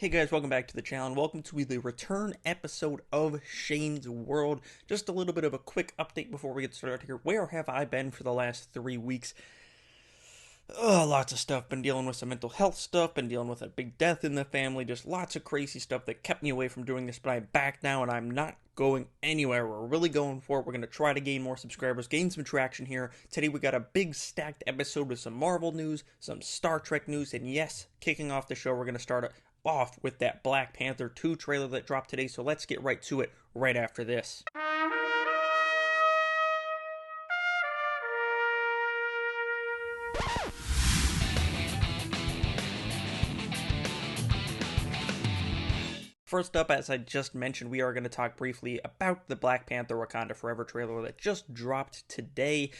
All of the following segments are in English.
Hey guys, welcome back to the channel and welcome to the return episode of Shane's World. Just a little bit of a quick update before we get started here. Where have I been for the last 3 weeks? Lots of stuff. Been dealing with some mental health stuff, been dealing with a big death in the family, just lots of crazy stuff that kept me away from doing this, but I'm back now and I'm not going anywhere. We're really going for it. We're going to try to gain more subscribers, gain some traction here. Today we got a big stacked episode with some Marvel news, some Star Trek news, and yes, kicking off the show, we're going to start off with that Black Panther 2 trailer that dropped today, so let's get right to it right after this. First up, as I just mentioned, we are going to talk briefly about the Black Panther Wakanda Forever trailer that just dropped today.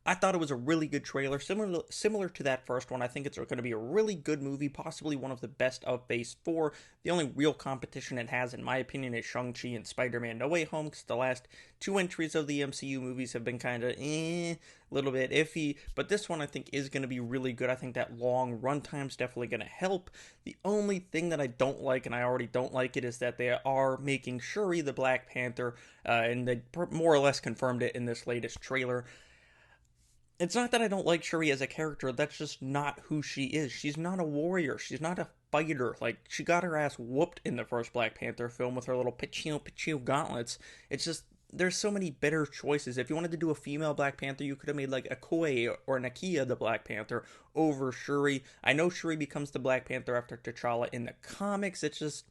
I thought it was a really good trailer, similar to that first one. I think it's going to be a really good movie, possibly one of the best of Phase 4. The only real competition it has, in my opinion, is Shang-Chi and Spider-Man No Way Home, because the last two entries of the MCU movies have been kind of a little bit iffy, but this one I think is going to be really good. I think that long runtime is definitely going to help. The only thing that I don't like, and I already don't like it, is that they are making Shuri the Black Panther, and they more or less confirmed it in this latest trailer. It's not that I don't like Shuri as a character, that's just not who she is. She's not a warrior, she's not a fighter. Like, she got her ass whooped in the first Black Panther film with her little pichu gauntlets. It's just, there's so many better choices. If you wanted to do a female Black Panther, you could have made like Okoye or Nakia the Black Panther over Shuri. I know Shuri becomes the Black Panther after T'Challa in the comics, it's just,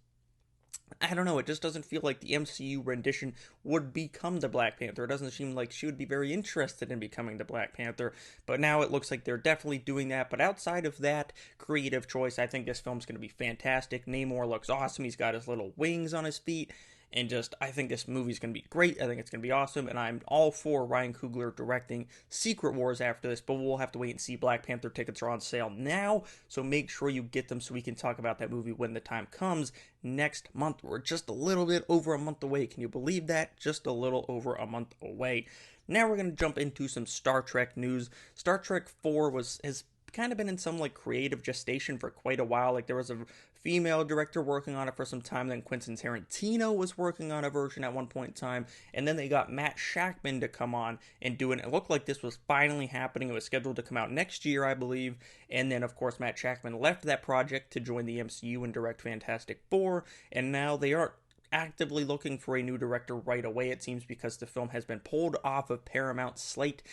I don't know, it just doesn't feel like the MCU rendition would become the Black Panther. It doesn't seem like she would be very interested in becoming the Black Panther, but now it looks like they're definitely doing that. But outside of that creative choice, I think this film's going to be fantastic. Namor looks awesome. He's got his little wings on his feet. And just, I think this movie's going to be great. I think it's going to be awesome. And I'm all for Ryan Coogler directing Secret Wars after this. But we'll have to wait and see. Black Panther tickets are on sale now. So make sure you get them so we can talk about that movie when the time comes next month. We're just a little bit over a month away. Can you believe that? Just a little over a month away. Now we're going to jump into some Star Trek news. Star Trek 4 has kind of been in some like creative gestation for quite a while. Like, there was a female director working on it for some time, then Quentin Tarantino was working on a version at one point in time, and then they got Matt Shakman to come on and do it. It looked like this was finally happening. It was scheduled to come out next year, I believe, and then of course Matt Shakman left that project to join the MCU and direct Fantastic Four, and now they are actively looking for a new director right away, it seems, because the film has been pulled off of Paramount's slate.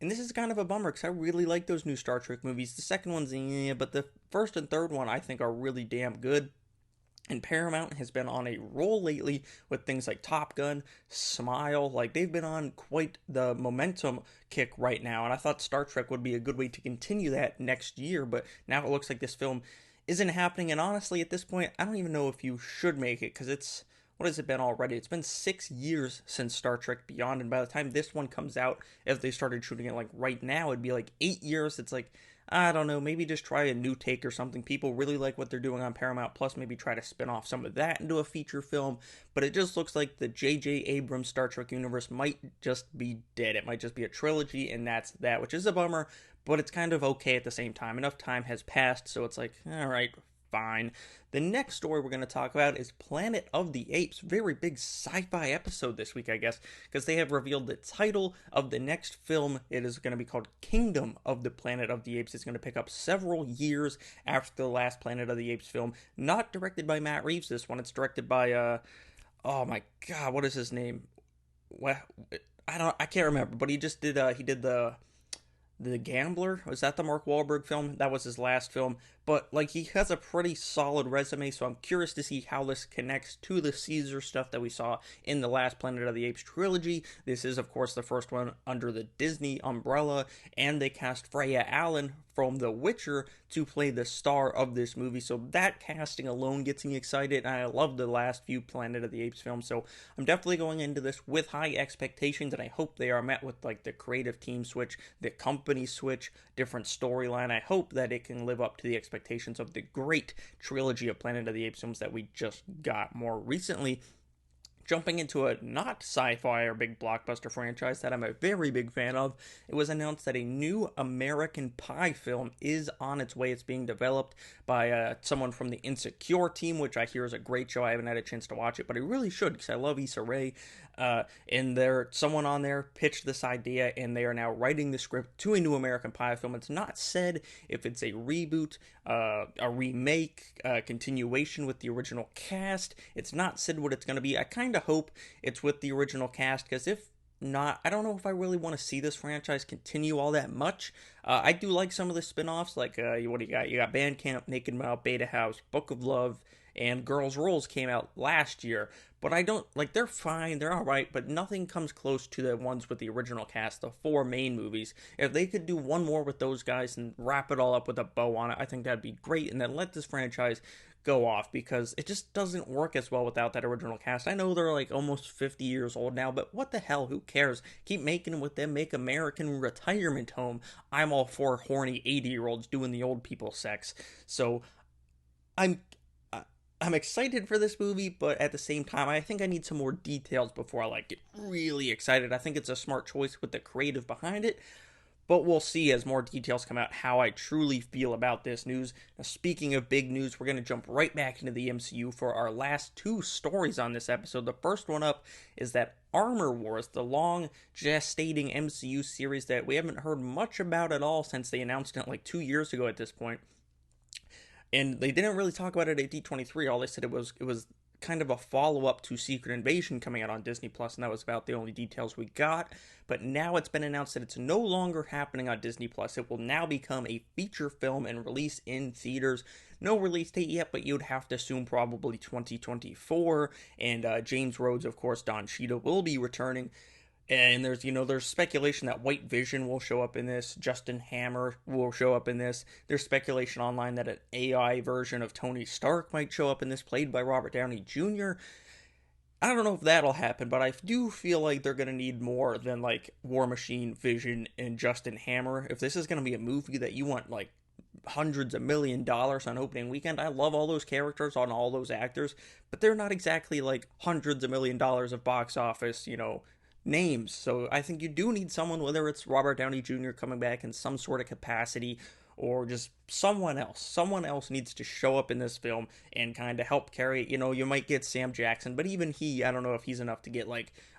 And this is kind of a bummer because I really like those new Star Trek movies. The second one's but the first and third one I think are really damn good. And Paramount has been on a roll lately with things like Top Gun, Smile. Like, they've been on quite the momentum kick right now. And I thought Star Trek would be a good way to continue that next year. But now it looks like this film isn't happening. And honestly, at this point, I don't even know if you should make it, because it's, what has it been already? It's been 6 years since Star Trek Beyond, and by the time this one comes out, if they started shooting it like right now, it'd be like 8 years. It's like, I don't know, maybe just try a new take or something. People really like what they're doing on Paramount Plus. Maybe try to spin off some of that into a feature film. But it just looks like the J.J. Abrams Star Trek universe might just be dead. It might just be a trilogy, and that's that, which is a bummer, but it's kind of okay at the same time. Enough time has passed, so it's like, all right, fine. The next story we're going to talk about is Planet of the Apes. Very big sci-fi episode this week, I guess, because they have revealed the title of the next film. It is going to be called Kingdom of the Planet of the Apes. It's going to pick up several years after the last Planet of the Apes film. Not directed by Matt Reeves, this one. It's directed by, oh my god, what is his name? Well, I can't remember, but he did the Gambler. Was that the Mark Wahlberg film? That was his last film. But, like, he has a pretty solid resume, so I'm curious to see how this connects to the Caesar stuff that we saw in the last Planet of the Apes trilogy. This is, of course, the first one under the Disney umbrella, and they cast Freya Allen from The Witcher to play the star of this movie, so that casting alone gets me excited, and I love the last few Planet of the Apes films, so I'm definitely going into this with high expectations, and I hope they are met with, like, the creative team switch, the company switch, different storyline. I hope that it can live up to the expectations of the great trilogy of Planet of the Apes films that we just got more recently. jumping into a not sci-fi or big blockbuster franchise that I'm a very big fan of, it was announced that a new American Pie film is on its way. It's being developed by someone from the Insecure team, which I hear is a great show. I haven't had a chance to watch it, but I really should because I love Issa Rae. And someone on there pitched this idea, and they are now writing the script to a new American Pie film. It's not said if it's a reboot, a remake, a continuation with the original cast. It's not said what it's going to be. I kind of hope it's with the original cast, because if not, I don't know if I really want to see this franchise continue all that much. I do like some of the spin-offs, like what do you got? You got Bandcamp, Naked Mouth, Beta House, Book of Love, and Girls' Rolls came out last year. But I don't, like, they're fine, they're alright, but nothing comes close to the ones with the original cast, the 4 main movies. If they could do one more with those guys and wrap it all up with a bow on it, I think that'd be great, and then let this franchise go off, because it just doesn't work as well without that original cast. I know they're like almost 50 years old now, but what the hell, who cares? Keep making them with them, make American Retirement Home. I'm all for horny 80-year-olds doing the old people sex. So I'm excited for this movie, but at the same time, I think I need some more details before I get really excited. I think it's a smart choice with the creative behind it, but we'll see as more details come out how I truly feel about this news. Now, speaking of big news, we're going to jump right back into the MCU for our last 2 stories on this episode. The first one up is that Armor Wars, the long gestating MCU series that we haven't heard much about at all since they announced it 2 years ago at this point. And they didn't really talk about it at D23. All they said it was kind of a follow-up to Secret Invasion coming out on Disney Plus, and that was about the only details we got. But now it's been announced that it's no longer happening on Disney Plus. It will now become a feature film and release in theaters. No release date yet, but you'd have to assume probably 2024. And James Rhodes, of course, Don Cheadle, will be returning. And there's speculation that White Vision will show up in this. Justin Hammer will show up in this. There's speculation online that an AI version of Tony Stark might show up in this, played by Robert Downey Jr. I don't know if that'll happen, but I do feel like they're going to need more than War Machine, Vision, and Justin Hammer. If this is going to be a movie that you want hundreds of $1 million on opening weekend, I love all those characters on all those actors, but they're not exactly hundreds of $1 million of box office, names. So I think you do need someone, whether it's Robert Downey Jr. coming back in some sort of capacity, or just someone else. Someone else needs to show up in this film and kind of help carry it. You might get Sam Jackson, but even he, I don't know if he's enough to get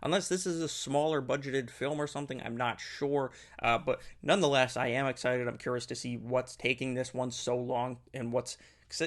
unless this is a smaller budgeted film or something, I'm not sure. But nonetheless, I am excited. I'm curious to see what's taking this one so long, and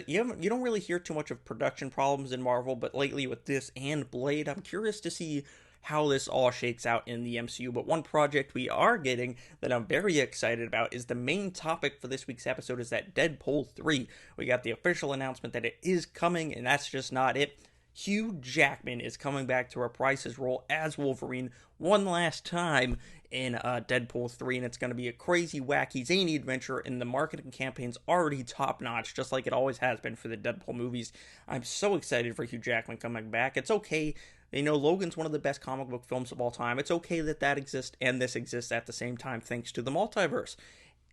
you don't really hear too much of production problems in Marvel, but lately with this and Blade, I'm curious to see how this all shakes out in the MCU. But one project we are getting that I'm very excited about is the main topic for this week's episode is that Deadpool 3. We got the official announcement that it is coming, and that's just not it. Hugh Jackman is coming back to reprise his role as Wolverine one last time in Deadpool 3, and it's going to be a crazy, wacky, zany adventure, and the marketing campaign's already top-notch, just like it always has been for the Deadpool movies. I'm so excited for Hugh Jackman coming back. It's okay. Logan's one of the best comic book films of all time. It's okay that exists and this exists at the same time thanks to the multiverse.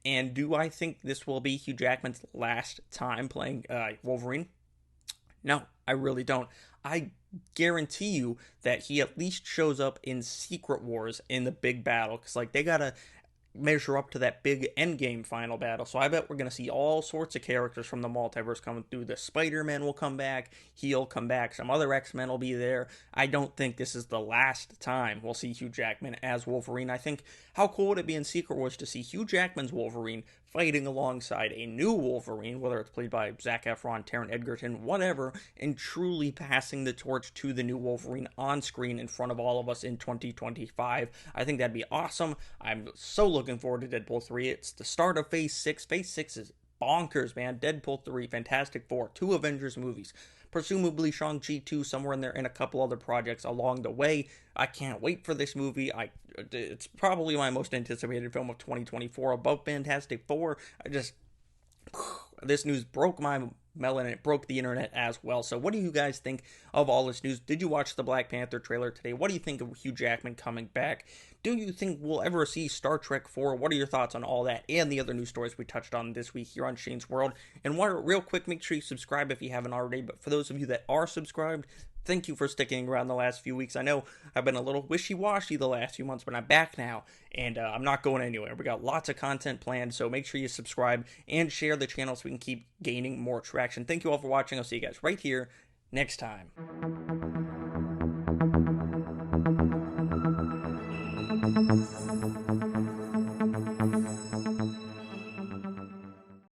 And do I think this will be Hugh Jackman's last time playing Wolverine? No, I really don't. I guarantee you that he at least shows up in Secret Wars in the big battle, because they gotta measure up to that big endgame final battle. So I bet we're going to see all sorts of characters from the multiverse coming through. The Spider-Man will come back, he'll come back, some other X-Men will be there. I don't think this is the last time we'll see Hugh Jackman as Wolverine. I think, how cool would it be in Secret Wars to see Hugh Jackman's Wolverine fighting alongside a new Wolverine, whether it's played by Zac Efron, Taron Egerton, whatever, and truly passing the torch to the new Wolverine on screen in front of all of us in 2025. I think that'd be awesome. I'm so looking forward to Deadpool 3. It's the start of Phase 6. Phase 6 is bonkers, man. Deadpool 3, Fantastic Four, 2 Avengers movies. Presumably Shang-Chi 2 somewhere in there, and a couple other projects along the way. I can't wait for this movie. It's probably my most anticipated film of 2024, above Fantastic Four. This news broke my melon, and it broke the internet as well. So what do you guys think of all this news? Did you watch the Black Panther trailer today? What do you think of Hugh Jackman coming back? Do you think we'll ever see Star Trek 4? What are your thoughts on all that and the other news stories we touched on this week here on Shane's World? And real quick, make sure you subscribe if you haven't already. But for those of you that are subscribed, thank you for sticking around the last few weeks. I know I've been a little wishy-washy the last few months, but I'm back now, and I'm not going anywhere. We got lots of content planned, so make sure you subscribe and share the channel so we can keep gaining more traction. Thank you all for watching. I'll see you guys right here next time.